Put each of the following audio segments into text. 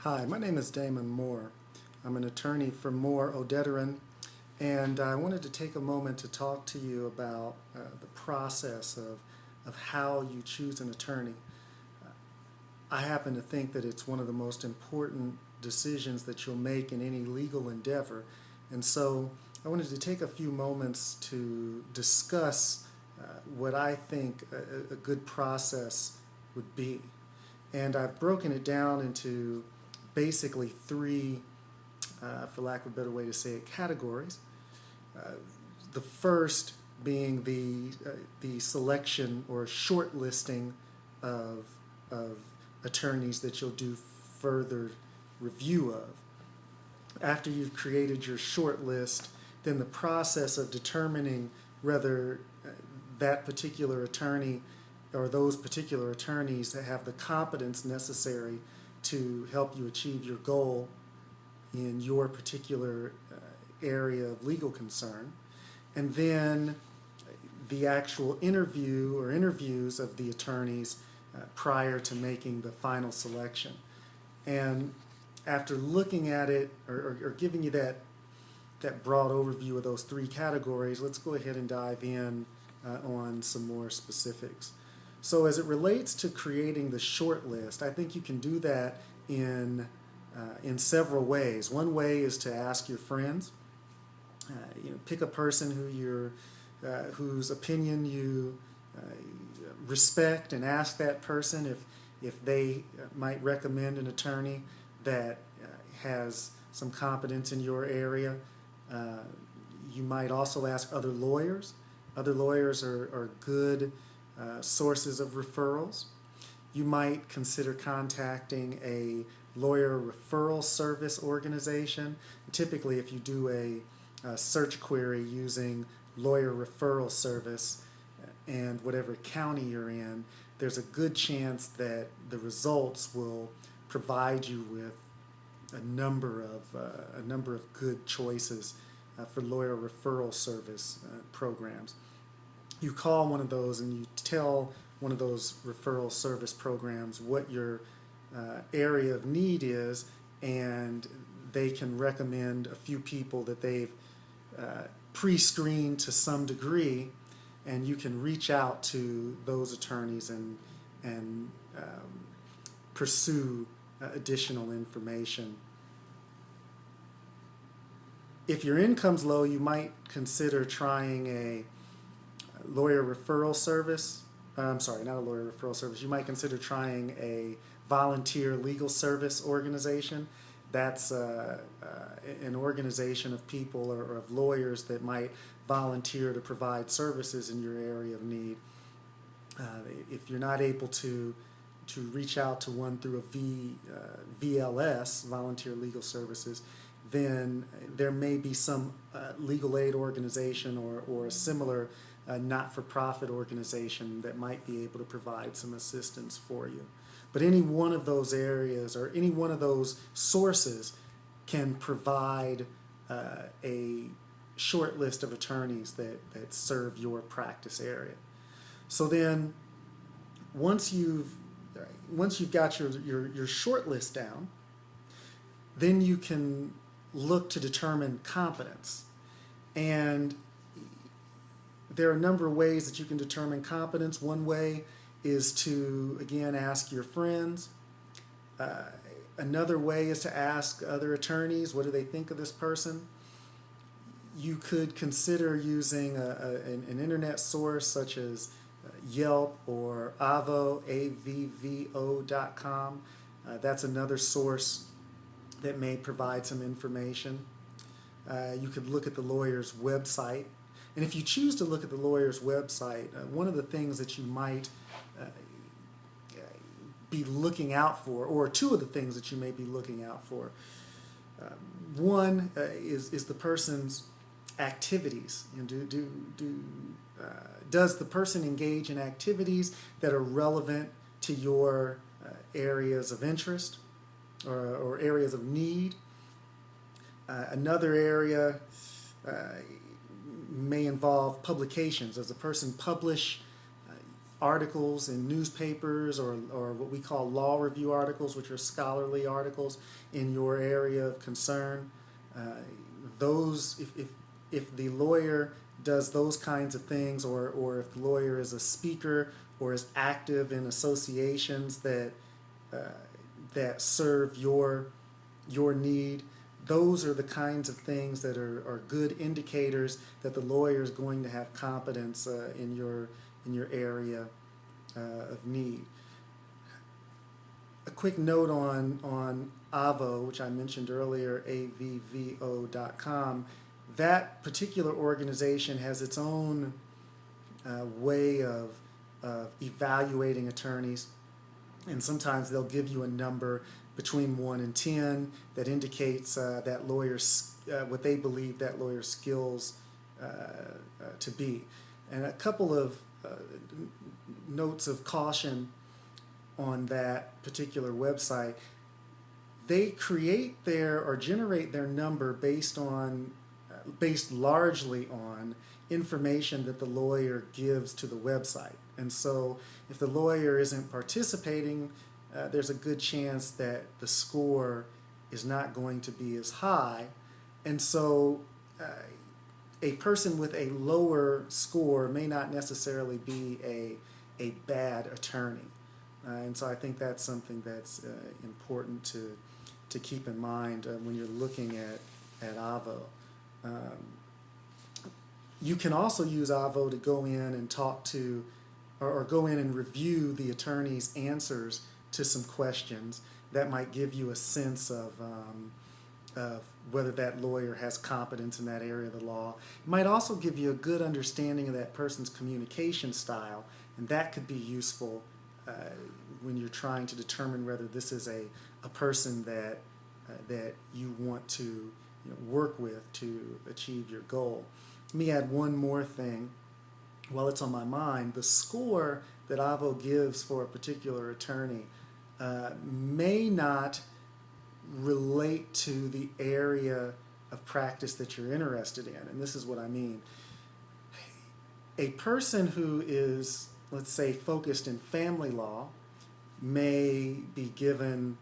Hi, my name is Damon Moore. I'm an attorney for Moore Odederan, and I wanted to take a moment to talk to you about the process of how you choose an attorney. I happen to think that it's one of the most important decisions that you'll make in any legal endeavor, and so I wanted to take a few moments to discuss what I think a good process would be. And I've broken it down into basically three, for lack of a better way to say it, categories. Uh, the first being the selection or shortlisting of attorneys that you'll do further review of. After you've created your short list, then the process of determining whether that particular attorney or those particular attorneys that have the competence necessary to help you achieve your goal in your particular area of legal concern, and then the actual interview or interviews of the attorneys prior to making the final selection. And after looking at it or giving you that broad overview of those three categories, let's go ahead and dive in on some more specifics. So as it relates to creating the short list, I think you can do that in several ways. One way is to ask your friends. Pick a person whose opinion you respect, and ask that person if they might recommend an attorney that has some competence in your area. You might also ask other lawyers. Other lawyers are good sources of referrals. You might consider contacting a lawyer referral service organization. Typically, if you do a search query using lawyer referral service and whatever county you're in, there's a good chance that the results will provide you with a number of good choices for lawyer referral service programs. You call one of those and you tell one of those referral service programs what your area of need is, and they can recommend a few people that they've pre-screened to some degree, and you can reach out to those attorneys and pursue additional information. If your income's low, you might consider trying a lawyer referral service. I'm sorry, not a lawyer referral service. You might consider trying a volunteer legal service organization. That's an organization of people or of lawyers that might volunteer to provide services in your area of need. If you're not able to reach out to one through a VLS, Volunteer Legal Services, then there may be some legal aid organization or a similar not-for-profit organization that might be able to provide some assistance for you. But any one of those areas or any one of those sources can provide a short list of attorneys that serve your practice area. So then once you've got your short list down, then you can look to determine competence. And there are a number of ways that you can determine competence. One way is to, again, ask your friends. Another way is to ask other attorneys, what do they think of this person? You could consider using an internet source such as Yelp or Avvo, avvo.com. That's another source that may provide some information. You could look at the lawyer's website. And if you choose to look at the lawyer's website, one of the things that you might be looking out for, or two of the things that you may be looking out for, one is the person's activities. Does the person engage in activities that are relevant to your areas of interest or areas of need? Another area may involve publications. Does the person publish articles in newspapers or what we call law review articles, which are scholarly articles in your area of concern. Those, if the lawyer does those kinds of things, or if the lawyer is a speaker or is active in associations that serve your need, those are the kinds of things that are good indicators that the lawyer is going to have competence in your area of need. A quick note on AVO, which I mentioned earlier, avvo.com. That particular organization has its own way of evaluating attorneys, and sometimes they'll give you a number between 1 and 10 that indicates that lawyer's what they believe that lawyer's skills to be. And a couple of notes of caution on that particular website: they create their or generate their number based largely on information that the lawyer gives to the website. And so if the lawyer isn't participating, there's a good chance that the score is not going to be as high. And so a person with a lower score may not necessarily be a bad attorney. And so I think that's something that's important to keep in mind when you're looking at AVO. You can also use AVO to go in and talk to, or go in and review the attorney's answers to some questions that might give you a sense of whether that lawyer has competence in that area of the law. It might also give you a good understanding of that person's communication style, and that could be useful when you're trying to determine whether this is a person that you want to work with to achieve your goal. Let me add one more thing while it's on my mind. The score that AVO gives for a particular attorney may not relate to the area of practice that you're interested in. And this is what I mean. A person who is, let's say, focused in family law may be given,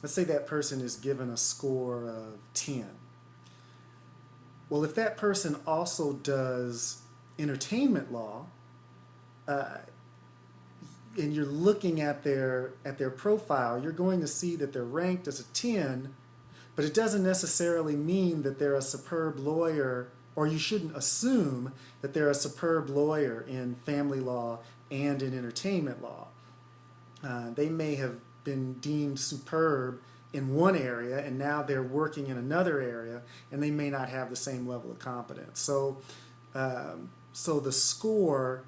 let's say that person is given a score of 10. Well, if that person also does entertainment law, and you're looking at their profile, you're going to see that they're ranked as a 10, but it doesn't necessarily mean that they're a superb lawyer, or you shouldn't assume that they're a superb lawyer in family law and in entertainment law. They may have been deemed superb in one area, and now they're working in another area, and they may not have the same level of competence. So the score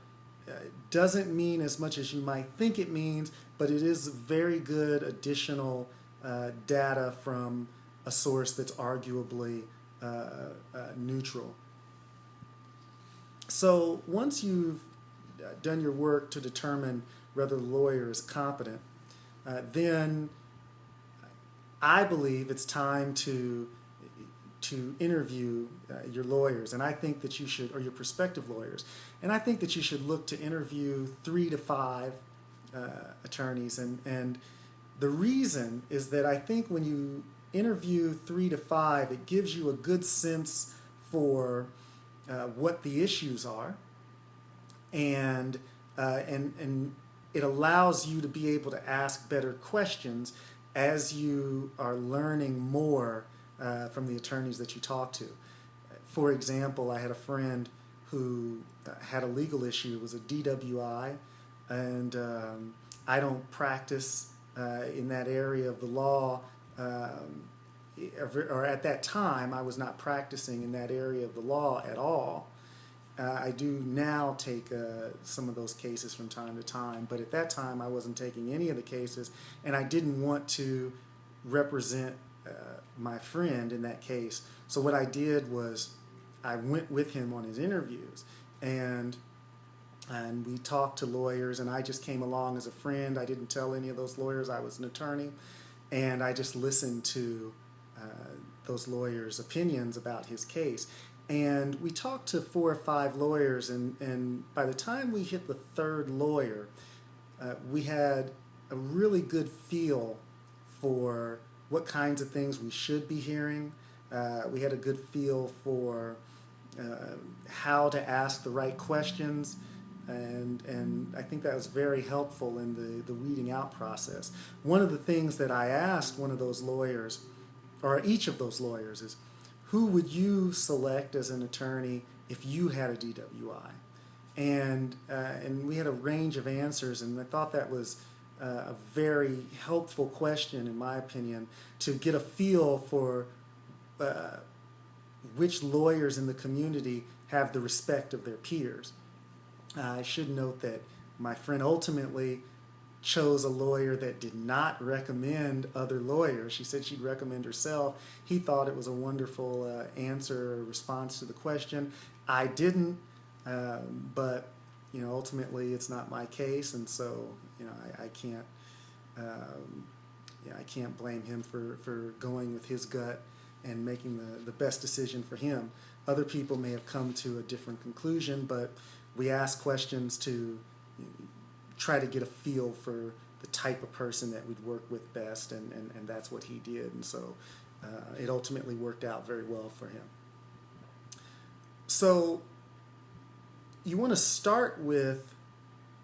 doesn't mean as much as you might think it means, but it is very good additional data from a source that's arguably neutral. So once you've done your work to determine whether the lawyer is competent, then I believe it's time to interview your lawyers, and I think that you should, or your prospective lawyers, and I think that you should look to interview 3 to 5 attorneys, and the reason is that I think when you interview 3 to 5, it gives you a good sense for what the issues are, and it allows you to be able to ask better questions as you are learning more from the attorneys that you talk to. For example, I had a friend who had a legal issue. It was a DWI, and I don't practice in that area of the law, or at that time I was not practicing in that area of the law at all. I do now take some of those cases from time to time, but at that time I wasn't taking any of the cases, and I didn't want to represent my friend in that case. So what I did was I went with him on his interviews, and we talked to lawyers, and I just came along as a friend. I didn't tell any of those lawyers I was an attorney, and I just listened to those lawyers' opinions about his case. And we talked to 4 or 5 lawyers, and by the time we hit the third lawyer, we had a really good feel for what kinds of things we should be hearing. We had a good feel for how to ask the right questions, and I think that was very helpful in the weeding out process. One of the things that I asked one of those lawyers, or each of those lawyers, is who would you select as an attorney if you had a DWI? And we had a range of answers, and I thought that was a very helpful question, in my opinion, to get a feel for which lawyers in the community have the respect of their peers. I should note that my friend ultimately chose a lawyer that did not recommend other lawyers. She said she'd recommend herself. He thought it was a wonderful answer or response to the question. I didn't, but ultimately it's not my case, and so I can't I can't blame him for going with his gut and making the best decision for him. Other people may have come to a different conclusion, but we ask questions to try to get a feel for the type of person that we'd work with best, and that's what he did. And so it ultimately worked out very well for him. So you want to start with,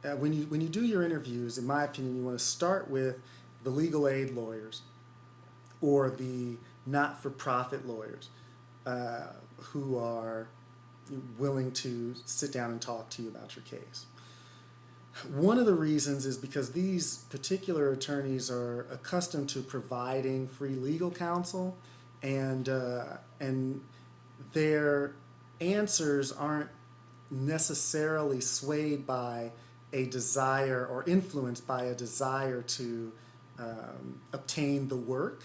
when you do your interviews, in my opinion, you want to start with the legal aid lawyers or the not-for-profit lawyers who are willing to sit down and talk to you about your case. One of the reasons is because these particular attorneys are accustomed to providing free legal counsel, and their answers aren't necessarily swayed by a desire or influenced by a desire to obtain the work,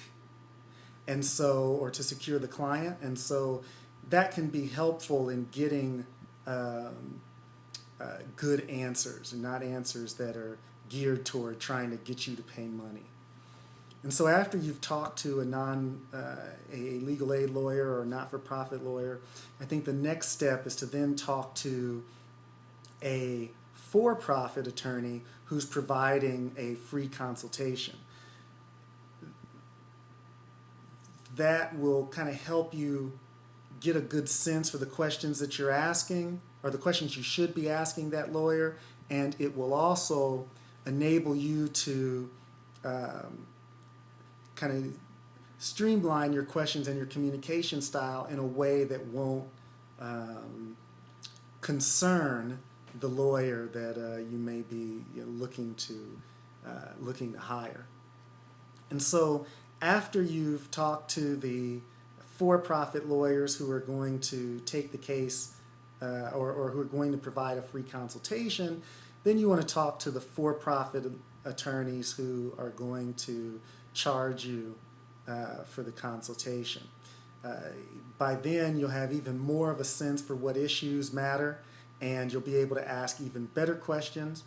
and so, or to secure the client, and so that can be helpful in getting good answers, and not answers that are geared toward trying to get you to pay money. And so after you've talked to a legal aid lawyer or not-for-profit lawyer, I think the next step is to then talk to a for-profit attorney who's providing a free consultation. That will kind of help you get a good sense for the questions that you're asking, or the questions you should be asking that lawyer, and it will also enable you to kind of streamline your questions and your communication style in a way that won't concern the lawyer that you may be looking to hire. And so after you've talked to the for-profit lawyers who are going to take the case or who are going to provide a free consultation, then you want to talk to the for-profit attorneys who are going to charge you for the consultation. By then, you'll have even more of a sense for what issues matter, and you'll be able to ask even better questions,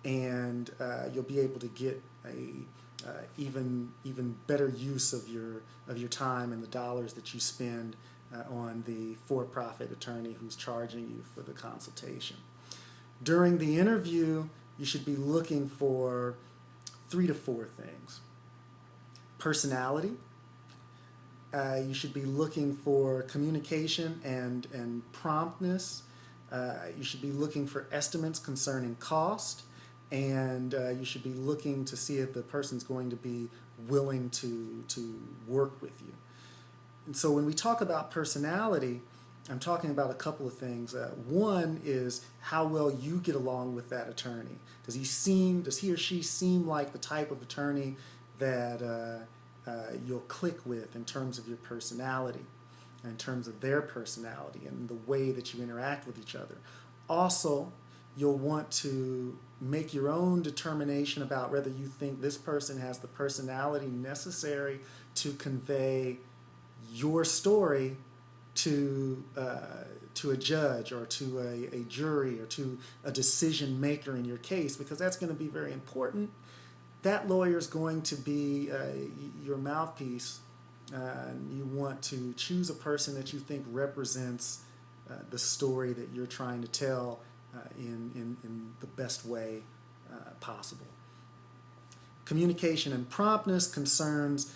and you'll be able to get a even better use of your time and the dollars that you spend on the for-profit attorney who's charging you for the consultation. During the interview, you should be looking for 3 to 4 things. Personality. You should be looking for communication and promptness. You should be looking for estimates concerning cost, and you should be looking to see if the person's going to be willing to work with you. And so when we talk about personality, I'm talking about a couple of things. One is how well you get along with that attorney. Does he or she seem like the type of attorney that you'll click with in terms of your personality, in terms of their personality and the way that you interact with each other. Also, you'll want to make your own determination about whether you think this person has the personality necessary to convey your story to a judge or to a jury or to a decision maker in your case, because that's going to be very important. That lawyer is going to be your mouthpiece You want to choose a person that you think represents the story that you're trying to tell in the best way possible. Communication and promptness concerns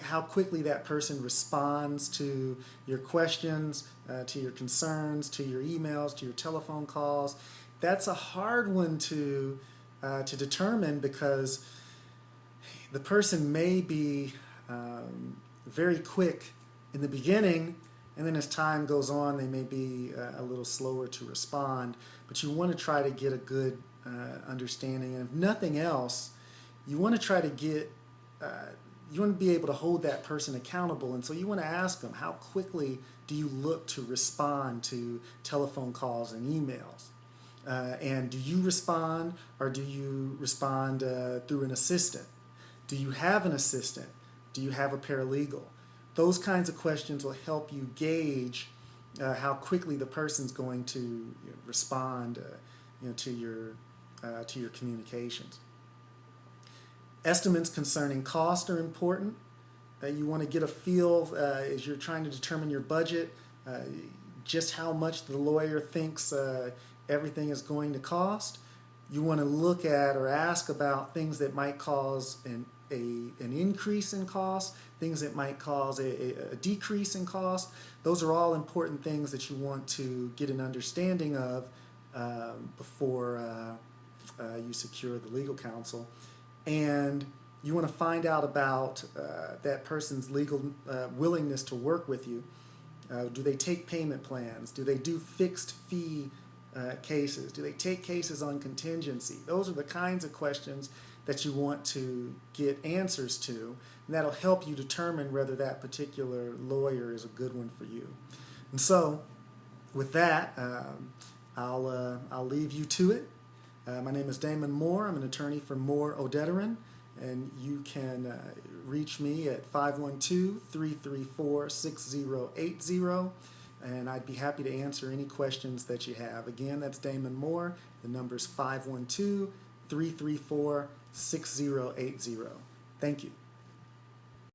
how quickly that person responds to your questions, to your concerns, to your emails, to your telephone calls. That's a hard one to determine because the person may be very quick in the beginning, and then as time goes on, they may be a little slower to respond. But you want to try to get a good understanding, and if nothing else, you want to try to get, you want to be able to hold that person accountable, and so you want to ask them, how quickly do you look to respond to telephone calls and emails? And do you respond, or do you respond through an assistant? Do you have an assistant? Do you have a paralegal? Those kinds of questions will help you gauge how quickly the person's going to respond to your communications. Estimates concerning cost are important. You want to get a feel as you're trying to determine your budget, just how much the lawyer thinks everything is going to cost. You want to look at or ask about things that might cause an increase in cost, things that might cause a decrease in cost. Those are all important things that you want to get an understanding of before you secure the legal counsel. And you want to find out about that person's legal willingness to work with you. Do they take payment plans? Do they do fixed fee cases? Do they take cases on contingency? Those are the kinds of questions that you want to get answers to, and that'll help you determine whether that particular lawyer is a good one for you. And so, with that, I'll leave you to it. My name is Damon Moore. I'm an attorney for Moore Odederan, and you can reach me at 512-334-6080, and I'd be happy to answer any questions that you have. Again, that's Damon Moore. The number's 512-334-6080. Thank you.